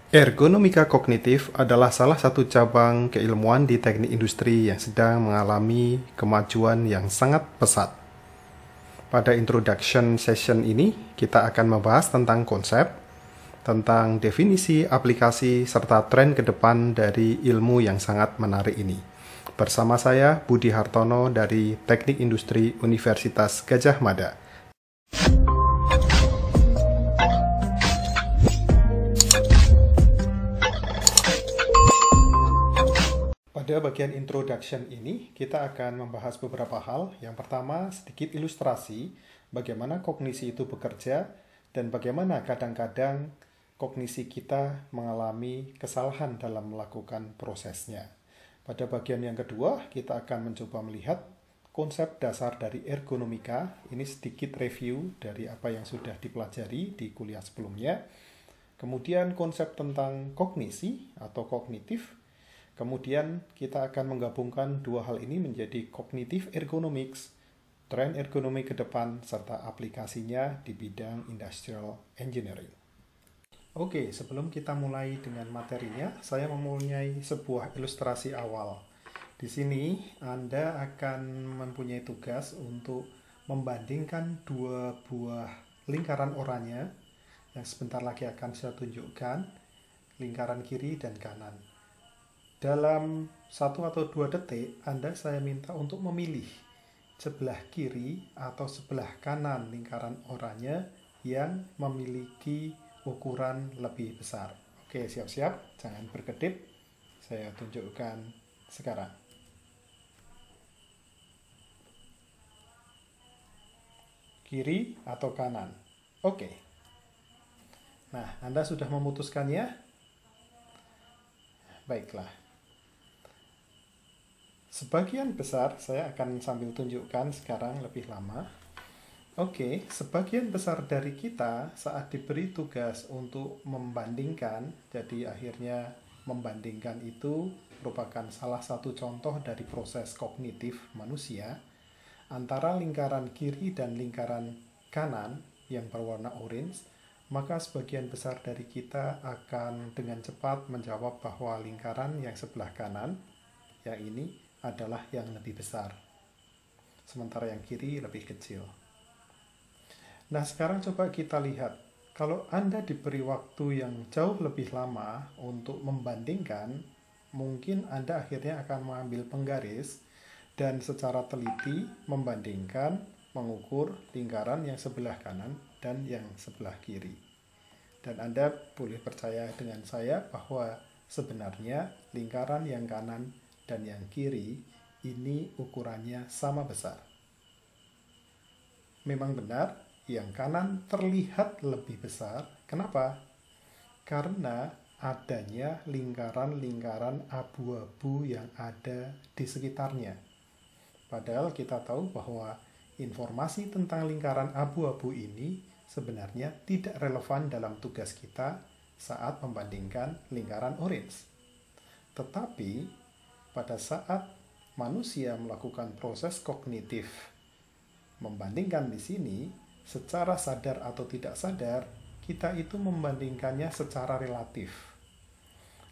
Ergonomika kognitif adalah salah satu cabang keilmuan di teknik industri yang sedang mengalami kemajuan yang sangat pesat. Pada introduction session ini, kita akan membahas tentang konsep, tentang definisi, aplikasi, serta tren ke depan dari ilmu yang sangat menarik ini. Bersama saya, Budi Hartono dari Teknik Industri Universitas Gadjah Mada. Pada bagian introduction ini, kita akan membahas beberapa hal. Yang pertama, sedikit ilustrasi bagaimana kognisi itu bekerja dan bagaimana kadang-kadang kognisi kita mengalami kesalahan dalam melakukan prosesnya. Pada bagian yang kedua, kita akan mencoba melihat konsep dasar dari ergonomika. Ini sedikit review dari apa yang sudah dipelajari di kuliah sebelumnya. Kemudian konsep tentang kognisi atau kognitif. Kemudian kita akan menggabungkan dua hal ini menjadi cognitive ergonomics, tren ergonomi ke depan, serta aplikasinya di bidang industrial engineering. Oke, sebelum kita mulai dengan materinya, saya mempunyai sebuah ilustrasi awal. Di sini Anda akan mempunyai tugas untuk membandingkan dua buah lingkaran oranye yang sebentar lagi akan saya tunjukkan, lingkaran kiri dan kanan. Dalam 1 atau 2 detik, saya minta untuk memilih sebelah kiri atau sebelah kanan lingkaran oranye yang memiliki ukuran lebih besar. Oke, siap-siap, jangan berkedip. Saya tunjukkan sekarang. Kiri atau kanan? Oke. Nah, Anda sudah memutuskannya? Baiklah. Sebagian besar, saya akan sambil tunjukkan sekarang lebih lama. Oke, sebagian besar dari kita saat diberi tugas untuk membandingkan, jadi akhirnya membandingkan itu merupakan salah satu contoh dari proses kognitif manusia antara lingkaran kiri dan lingkaran kanan yang berwarna orange, maka sebagian besar dari kita akan dengan cepat menjawab bahwa lingkaran yang sebelah kanan, yang ini, adalah yang lebih besar, sementara yang kiri lebih kecil. Nah, sekarang coba kita lihat, kalau Anda diberi waktu yang jauh lebih lama untuk membandingkan, mungkin Anda akhirnya akan mengambil penggaris dan secara teliti membandingkan, mengukur lingkaran yang sebelah kanan dan yang sebelah kiri. Dan Anda boleh percaya dengan saya bahwa sebenarnya lingkaran yang kanan dan yang kiri ini ukurannya sama besar. Memang benar, yang kanan terlihat lebih besar. Kenapa? Karena adanya lingkaran-lingkaran abu-abu yang ada di sekitarnya. Padahal kita tahu bahwa informasi tentang lingkaran abu-abu ini sebenarnya tidak relevan dalam tugas kita saat membandingkan lingkaran orange. Tetapi pada saat manusia melakukan proses kognitif membandingkan di sini, secara sadar atau tidak sadar, kita itu membandingkannya secara relatif.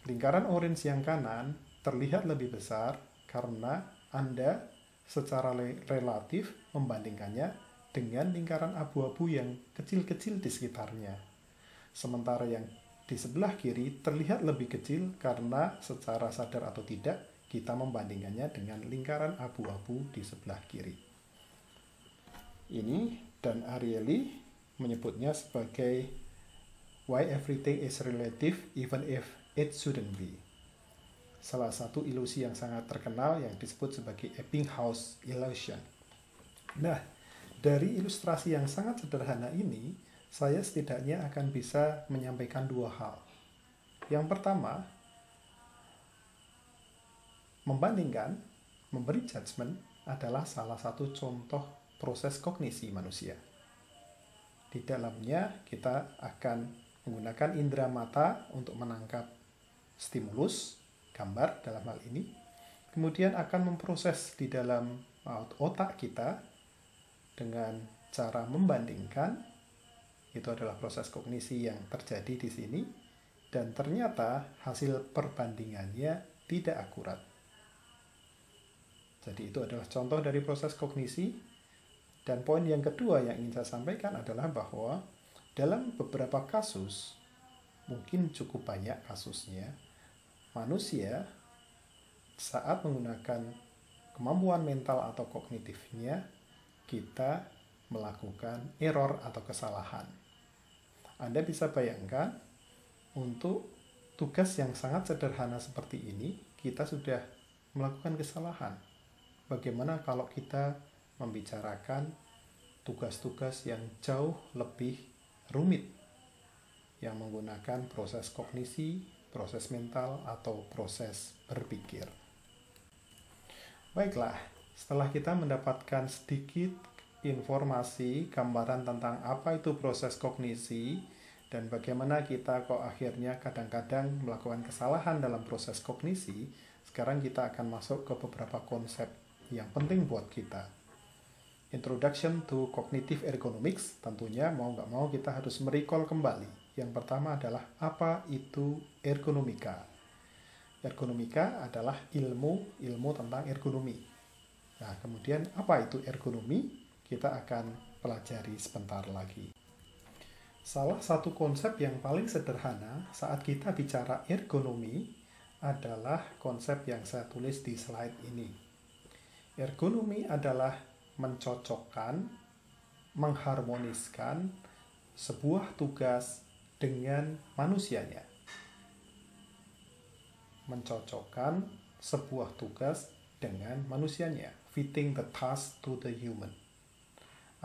Lingkaran orange yang kanan terlihat lebih besar karena Anda secara relatif membandingkannya dengan lingkaran abu-abu yang kecil-kecil di sekitarnya. Sementara yang di sebelah kiri terlihat lebih kecil karena secara sadar atau tidak, kita membandingkannya dengan lingkaran abu-abu di sebelah kiri. Ini Dan Ariely menyebutnya sebagai why everything is relative even if it shouldn't be. Salah satu ilusi yang sangat terkenal yang disebut sebagai Ebbinghaus illusion. Nah, dari ilustrasi yang sangat sederhana ini, saya setidaknya akan bisa menyampaikan dua hal. Yang pertama, membandingkan, memberi judgement adalah salah satu contoh proses kognisi manusia. Di dalamnya kita akan menggunakan indera mata untuk menangkap stimulus, gambar dalam hal ini, kemudian akan memproses di dalam otak kita dengan cara membandingkan. Itu adalah proses kognisi yang terjadi di sini. dan ternyata hasil perbandingannya tidak akurat. Jadi itu adalah contoh dari proses kognisi. Dan poin yang kedua yang ingin saya sampaikan adalah bahwa dalam beberapa kasus, mungkin cukup banyak kasusnya, manusia saat menggunakan kemampuan mental atau kognitifnya, kita melakukan error atau kesalahan. Anda bisa bayangkan, untuk tugas yang sangat sederhana seperti ini, kita sudah melakukan kesalahan. Bagaimana kalau kita membicarakan tugas-tugas yang jauh lebih rumit, yang menggunakan proses kognisi, proses mental, atau proses berpikir. Baiklah, setelah kita mendapatkan sedikit informasi, gambaran tentang apa itu proses kognisi, dan bagaimana kita kok akhirnya kadang-kadang melakukan kesalahan dalam proses kognisi, sekarang kita akan masuk ke beberapa konsep yang penting buat kita. Introduction to Cognitive Ergonomics, tentunya mau nggak mau kita harus merecall kembali. Yang pertama adalah apa itu ergonomika. Ergonomika adalah ilmu tentang ergonomi. Nah, kemudian apa itu ergonomi? Kita akan pelajari sebentar lagi. Salah satu konsep yang paling sederhana saat kita bicara ergonomi adalah konsep yang saya tulis di slide ini. Ergonomi adalah mencocokkan, mengharmoniskan sebuah tugas dengan manusianya. Mencocokkan sebuah tugas dengan manusianya. Fitting the task to the human.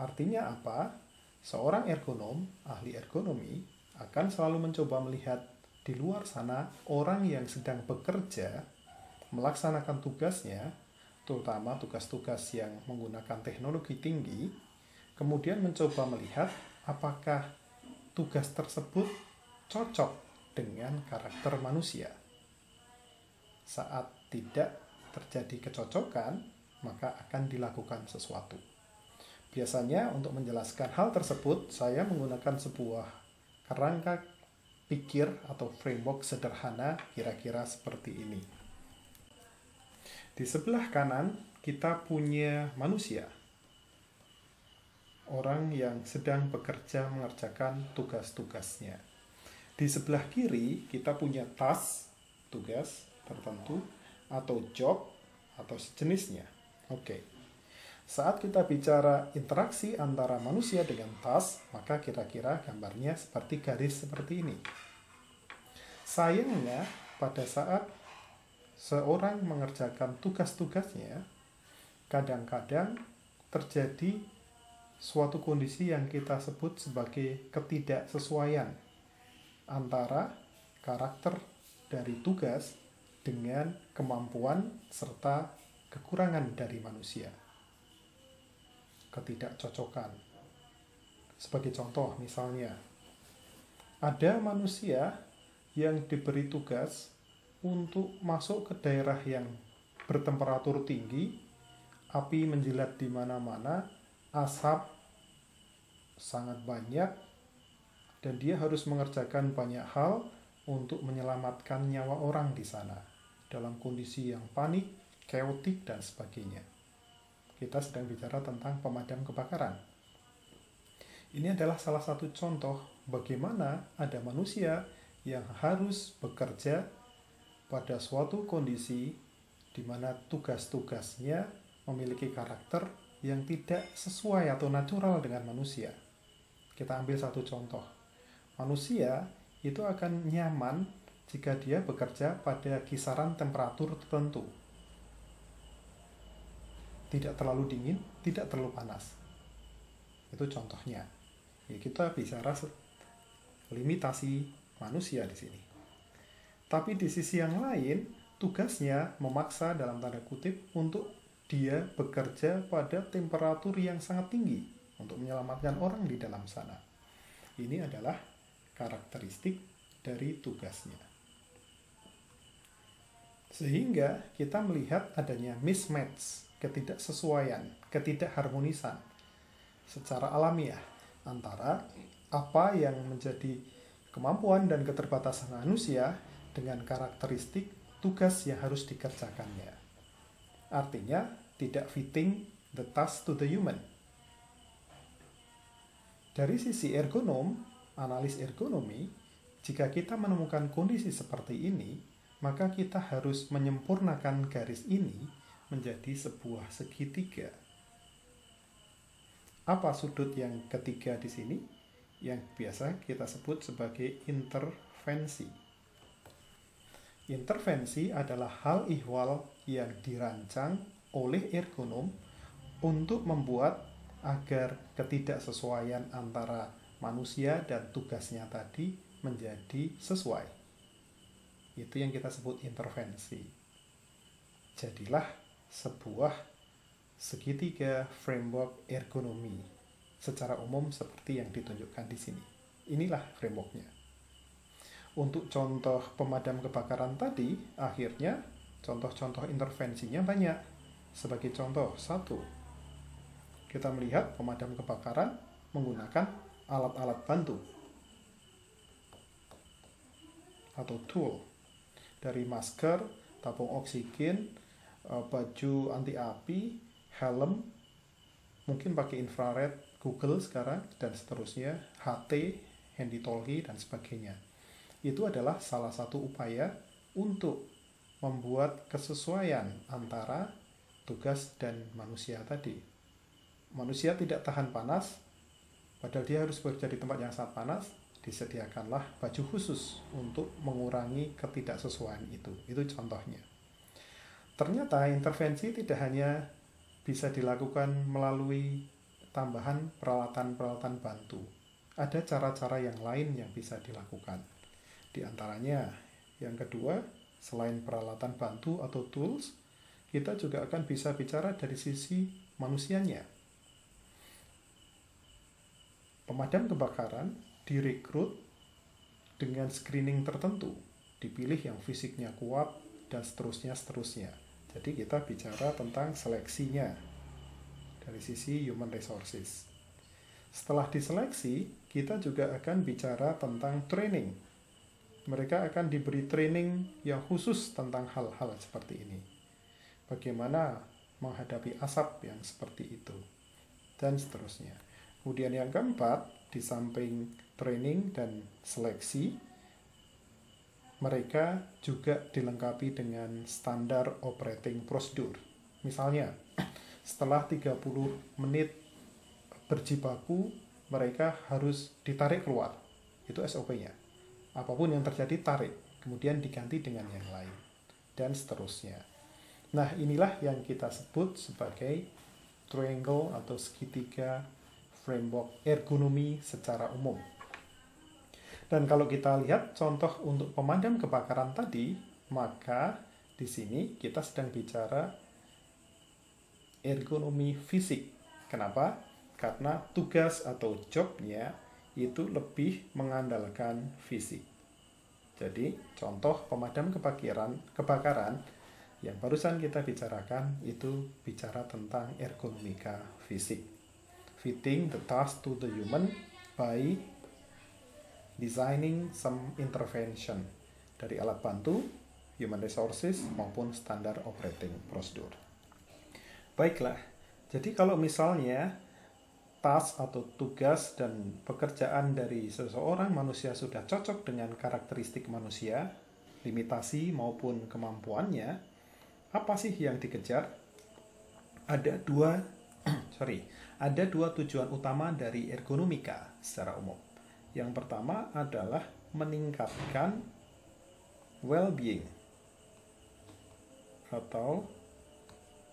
Artinya apa? Seorang ergonom, ahli ergonomi, akan selalu mencoba melihat di luar sana orang yang sedang bekerja, melaksanakan tugasnya, terutama tugas-tugas yang menggunakan teknologi tinggi, kemudian mencoba melihat apakah tugas tersebut cocok dengan karakter manusia. Saat tidak terjadi kecocokan, maka akan dilakukan sesuatu. Biasanya untuk menjelaskan hal tersebut, saya menggunakan sebuah kerangka pikir atau framework sederhana kira-kira seperti ini. Di sebelah kanan kita punya manusia, orang yang sedang bekerja mengerjakan tugas-tugasnya. Di sebelah kiri kita punya task, tugas tertentu, atau job, atau sejenisnya. Oke. Saat kita bicara interaksi antara manusia dengan task, maka kira-kira gambarnya seperti garis seperti ini. Sayangnya, pada saat seorang mengerjakan tugas-tugasnya, kadang-kadang terjadi suatu kondisi yang kita sebut sebagai ketidaksesuaian antara karakter dari tugas dengan kemampuan serta kekurangan dari manusia. Ketidakcocokan. Sebagai contoh, misalnya, ada manusia yang diberi tugas untuk masuk ke daerah yang bertemperatur tinggi, api menjilat di mana-mana, asap sangat banyak, dan dia harus mengerjakan banyak hal untuk menyelamatkan nyawa orang di sana, dalam kondisi yang panik, chaotic, dan sebagainya. Kita sedang bicara tentang pemadam kebakaran. Ini adalah salah satu contoh bagaimana ada manusia yang harus bekerja pada suatu kondisi di mana tugas-tugasnya memiliki karakter yang tidak sesuai atau natural dengan manusia. Kita ambil satu contoh. Manusia itu akan nyaman jika dia bekerja pada kisaran temperatur tertentu. Tidak terlalu dingin, tidak terlalu panas. Itu contohnya. Ya, kita bicara limitasi manusia di sini. Tapi di sisi yang lain, tugasnya memaksa dalam tanda kutip untuk dia bekerja pada temperatur yang sangat tinggi untuk menyelamatkan orang di dalam sana. Ini adalah karakteristik dari tugasnya. Sehingga kita melihat adanya mismatch, ketidaksesuaian, ketidakharmonisan secara alamiah antara apa yang menjadi kemampuan dan keterbatasan manusia dengan karakteristik tugas yang harus dikerjakannya. Artinya, tidak fitting the task to the human. Dari sisi analis ergonomi, jika kita menemukan kondisi seperti ini, maka kita harus menyempurnakan garis ini menjadi sebuah segitiga. Apa sudut yang ketiga di sini? Yang biasa kita sebut sebagai intervensi. Intervensi adalah hal ihwal yang dirancang oleh ergonom untuk membuat agar ketidaksesuaian antara manusia dan tugasnya tadi menjadi sesuai. Itu yang kita sebut intervensi. Jadilah sebuah segitiga framework ergonomi secara umum seperti yang ditunjukkan di sini. Inilah frameworknya. Untuk contoh pemadam kebakaran tadi, akhirnya contoh-contoh intervensinya banyak. Sebagai contoh, 1. Kita melihat pemadam kebakaran menggunakan alat-alat bantu atau tool. Dari masker, tabung oksigen, baju anti api, helm, mungkin pakai infrared, Google sekarang, dan seterusnya, HT, handy talkie, dan sebagainya. Itu adalah salah satu upaya untuk membuat kesesuaian antara tugas dan manusia tadi. Manusia tidak tahan panas, padahal dia harus bekerja di tempat yang sangat panas, disediakanlah baju khusus untuk mengurangi ketidaksesuaian itu. Itu contohnya. Ternyata intervensi tidak hanya bisa dilakukan melalui tambahan peralatan-peralatan bantu. Ada cara-cara yang lain yang bisa dilakukan. Di antaranya, yang kedua, selain peralatan bantu atau tools, kita juga akan bisa bicara dari sisi manusianya. Pemadam kebakaran direkrut dengan screening tertentu, dipilih yang fisiknya kuat, dan seterusnya. Jadi kita bicara tentang seleksinya dari sisi human resources. Setelah diseleksi, kita juga akan bicara tentang training. Mereka akan diberi training yang khusus tentang hal-hal seperti ini. Bagaimana menghadapi asap yang seperti itu, dan seterusnya. Kemudian yang keempat, di samping training dan seleksi, mereka juga dilengkapi dengan standar operating procedure. Misalnya, setelah 30 menit berjibaku, mereka harus ditarik keluar. Itu SOP-nya. Apapun yang terjadi, tarik. Kemudian diganti dengan yang lain. Dan seterusnya. Nah, inilah yang kita sebut sebagai triangle atau segitiga framework ergonomi secara umum. Dan kalau kita lihat contoh untuk pemadam kebakaran tadi, maka di sini kita sedang bicara ergonomi fisik. Kenapa? Karena tugas atau jobnya itu lebih mengandalkan fisik. Jadi, contoh pemadam kebakaran yang barusan kita bicarakan itu bicara tentang ergonomika fisik. Fitting the task to the human by designing some intervention dari alat bantu, human resources, maupun standar operating procedure. Baiklah, jadi kalau misalnya task atau tugas dan pekerjaan dari seseorang manusia sudah cocok dengan karakteristik manusia, limitasi maupun kemampuannya, apa sih yang dikejar? Ada dua tujuan utama dari ergonomika secara umum. Yang pertama adalah meningkatkan well-being atau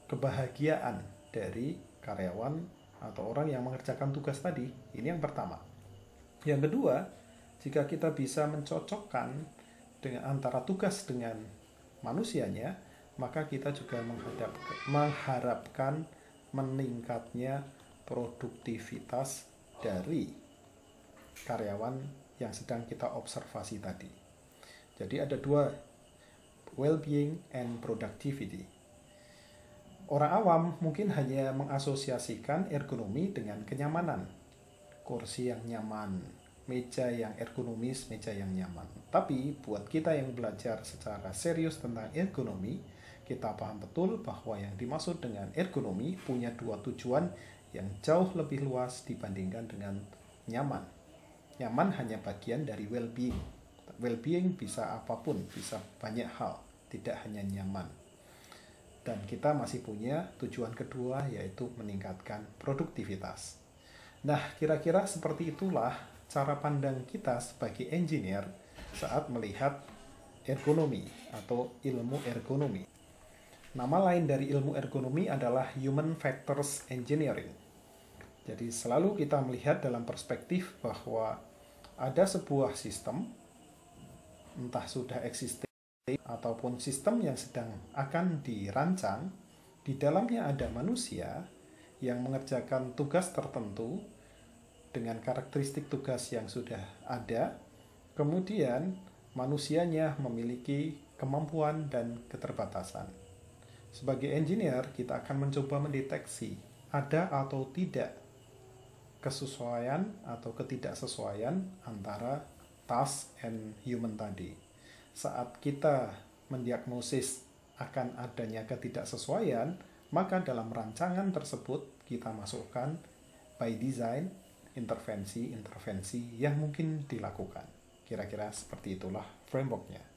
kebahagiaan dari karyawan atau orang yang mengerjakan tugas tadi. Ini yang pertama. Yang kedua, jika kita bisa mencocokkan dengan antara tugas dengan manusianya, maka kita juga mengharapkan meningkatnya produktivitas dari karyawan yang sedang kita observasi tadi. Jadi ada dua, well-being and productivity. Orang awam mungkin hanya mengasosiasikan ergonomi dengan kenyamanan. Kursi yang nyaman, meja yang ergonomis, meja yang nyaman. Tapi buat kita yang belajar secara serius tentang ergonomi, kita paham betul bahwa yang dimaksud dengan ergonomi punya dua tujuan yang jauh lebih luas dibandingkan dengan nyaman. Nyaman hanya bagian dari well-being. Well-being bisa apapun, bisa banyak hal, tidak hanya nyaman. Dan kita masih punya tujuan kedua, yaitu meningkatkan produktivitas. Nah, kira-kira seperti itulah cara pandang kita sebagai engineer saat melihat ergonomi atau ilmu ergonomi. Nama lain dari ilmu ergonomi adalah Human Factors Engineering. Jadi selalu kita melihat dalam perspektif bahwa ada sebuah sistem, entah sudah existing ataupun sistem yang sedang akan dirancang, di dalamnya ada manusia yang mengerjakan tugas tertentu dengan karakteristik tugas yang sudah ada, kemudian manusianya memiliki kemampuan dan keterbatasan. Sebagai engineer, kita akan mencoba mendeteksi ada atau tidak kesesuaian atau ketidaksesuaian antara task and human tadi. Saat kita mendiagnosis akan adanya ketidaksesuaian, maka dalam rancangan tersebut kita masukkan by design intervensi-intervensi yang mungkin dilakukan. Kira-kira seperti itulah frameworknya.